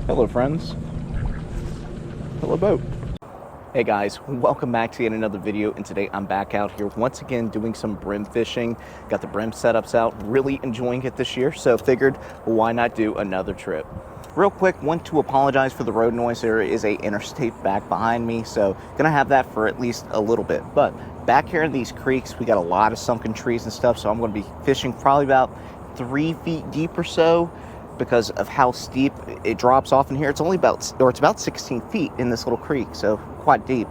Hello friends, hello boat. Hey guys, welcome back to yet another video, and today I'm back out here once again doing some brim fishing. Got the brim setups out, really enjoying it this year, so figured why not do another trip. Real quick, want to apologize for the road noise. There is a interstate back behind me, so gonna have that for at least a little bit. But back here in these creeks, we got a lot of sunken trees and stuff, so I'm gonna be fishing probably about 3 feet deep or so, because of how steep it drops off in here. It's about 16 feet in this little creek, so quite deep.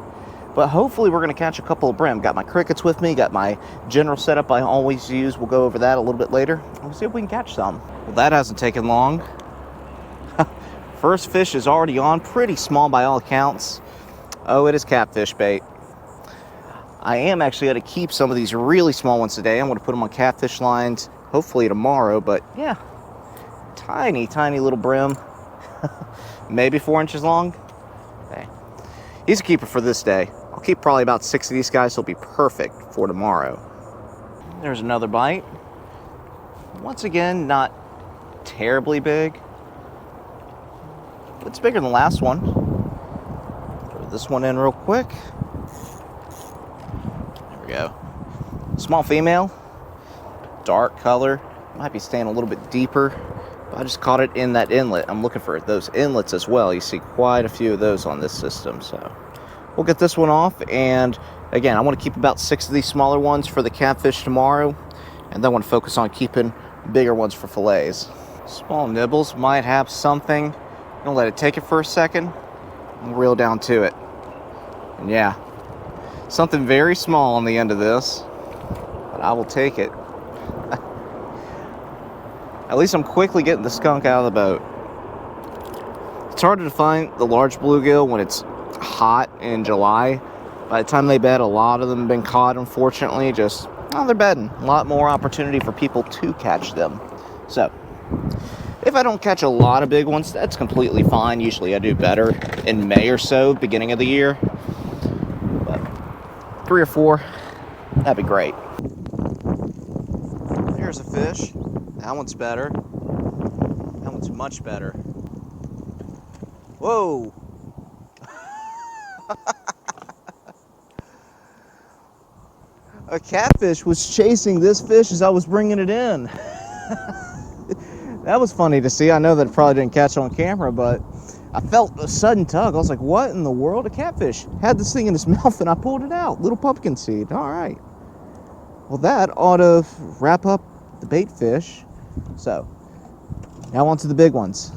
But hopefully we're gonna catch a couple of brim. Got my crickets with me, got my general setup I always use. We'll go over that a little bit later. We'll see if we can catch some. Well, that hasn't taken long. First fish is already on, pretty small by all accounts. Oh, it is catfish bait. I am actually gonna keep some of these really small ones today. I'm gonna put them on catfish lines, hopefully tomorrow, but yeah. Tiny little brim, maybe 4 inches long. Hey, he's a keeper for this day. I'll keep probably about 6 of these guys, so it'll be perfect for tomorrow. There's another bite. Once again, not terribly big, but it's bigger than the last one. Throw this one in real quick. There we go. Small female, dark color, might be staying a little bit deeper. I just caught it in that inlet. I'm looking for those inlets as well. You see quite a few of those on this system. So we'll get this one off. And again, I want to keep about 6 of these smaller ones for the catfish tomorrow. And then I want to focus on keeping bigger ones for fillets. Small nibbles might have something. I'm going to let it take it for a second and reel down to it. And yeah, something very small on the end of this, but I will take it. At least I'm quickly getting the skunk out of the boat. It's harder to find the large bluegill when it's hot in July. By the time they bed, a lot of them have been caught, unfortunately. They're bedding. A lot more opportunity for people to catch them. So, if I don't catch a lot of big ones, that's completely fine. Usually I do better in May or so, beginning of the year. But 3 or 4, that'd be great. Here's a fish. That one's better. That one's much better. Whoa! A catfish was chasing this fish as I was bringing it in. That was funny to see. I know that it probably didn't catch on camera, but I felt a sudden tug. I was like, what in the world? A catfish had this thing in his mouth and I pulled it out. Little pumpkin seed. All right. Well, that ought to wrap up the bait fish. So, now on to the big ones.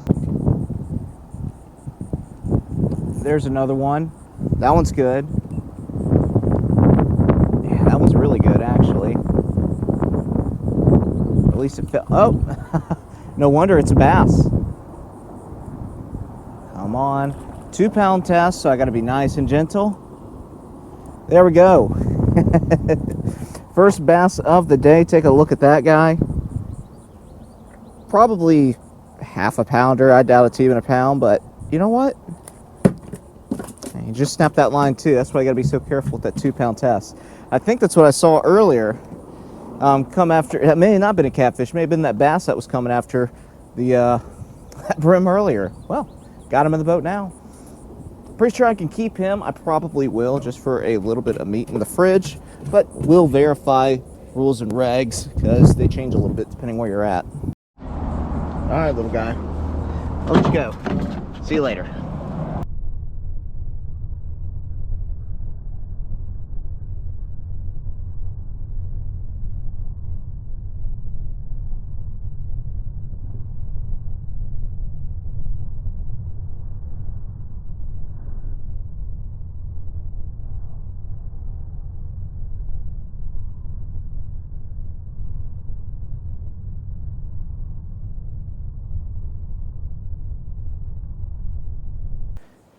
There's another one. That one's good. Yeah, that one's really good, actually. At least it felt... Oh! No wonder it's a bass. Come on. 2-pound test, so I got to be nice and gentle. There we go. First bass of the day. Take a look at that guy. Probably half a pounder. I doubt it's even a pound, but you know what? You just snapped that line too. That's why you got to be so careful with that 2-pound test. I think that's what I saw earlier. Come after. It may have not been a catfish. May have been that bass that was coming after the that brim earlier. Well, got him in the boat now. Pretty sure I can keep him. I probably will, just for a little bit of meat in the fridge. But we'll verify rules and regs because they change a little bit depending where you're at. All right, little guy. I'll let you go. See you later.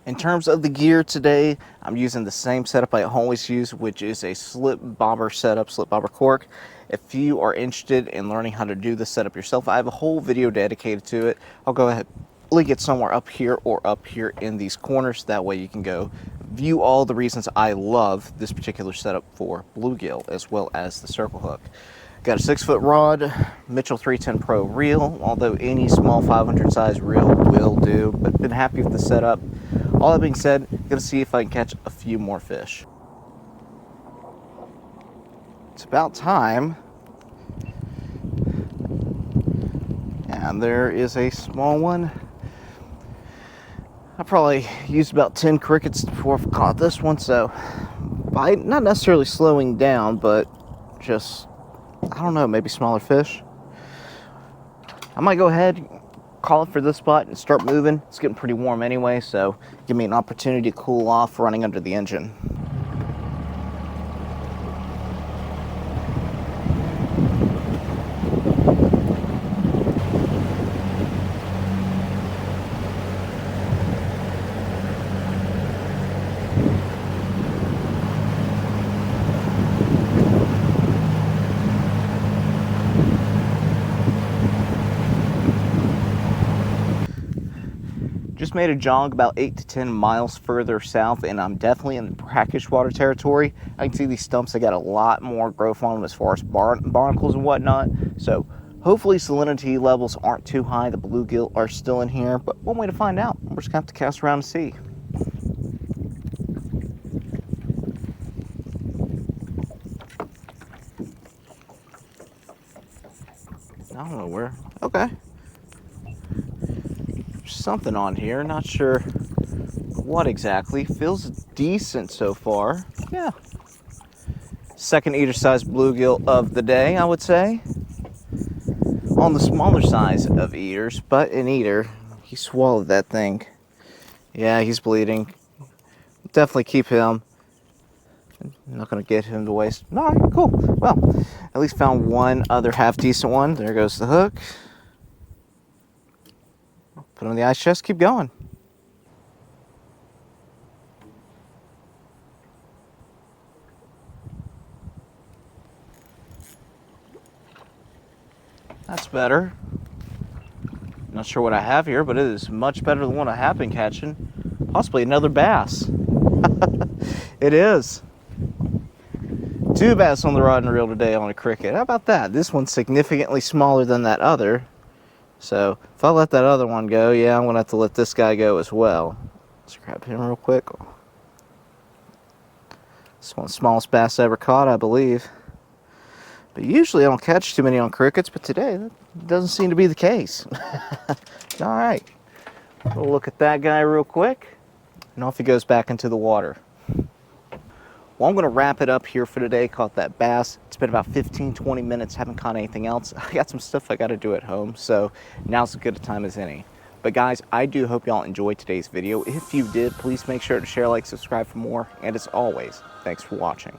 In terms of the gear today, I'm using the same setup I always use, which is a slip bobber setup, slip bobber cork. If you are interested in learning how to do this setup yourself, I have a whole video dedicated to it. I'll go ahead link it somewhere up here or up here in these corners. That way you can go view all the reasons I love this particular setup for bluegill as well as the circle hook. Got a 6-foot rod, Mitchell 310 Pro reel, although any small 500 size reel will do, but been happy with the setup. All that being said, gonna see if I can catch a few more fish. It's about time. And there is a small one. I probably used about 10 crickets before I caught this one, so bite, not necessarily slowing down, but just, I don't know, maybe smaller fish. I might go ahead, call it for this spot, and start moving. It's getting pretty warm anyway, so give me an opportunity to cool off running under the engine. Just made a jog about 8 to 10 miles further south, and I'm definitely in the brackish water territory. I can see these stumps, I got a lot more growth on them as far as barnacles and whatnot. So hopefully salinity levels aren't too high. The bluegill are still in here, but one way to find out, we're just gonna have to cast around and see. I don't know where. Okay. Something on here, not sure what exactly. Feels decent so far. Yeah. Second eater size bluegill of the day, I would say. On the smaller size of eaters, but an eater. He swallowed that thing. Yeah, he's bleeding. Definitely keep him. I'm not gonna get him to waste. All right, cool. Well, at least found one other half decent one. There goes the hook. Put on the ice chest, keep going. That's better. Not sure what I have here, but it is much better than what I have been catching. Possibly another bass. It is. 2 bass on the rod and reel today on a cricket. How about that? This one's significantly smaller than that other. So if I let that other one go, yeah, I'm gonna have to let this guy go as well. Let's grab him real quick. This one's the smallest bass I ever caught, I believe. But usually I don't catch too many on crickets, but today that doesn't seem to be the case. All right, we'll look at that guy real quick, and off he goes back into the water. Well, I'm going to wrap it up here for today. Caught that bass. It's been about 15-20 minutes. Haven't caught anything else. I got some stuff I got to do at home, so now's as good a time as any. But guys, I do hope y'all enjoyed today's video. If you did, please make sure to share, like, subscribe for more. And as always, thanks for watching.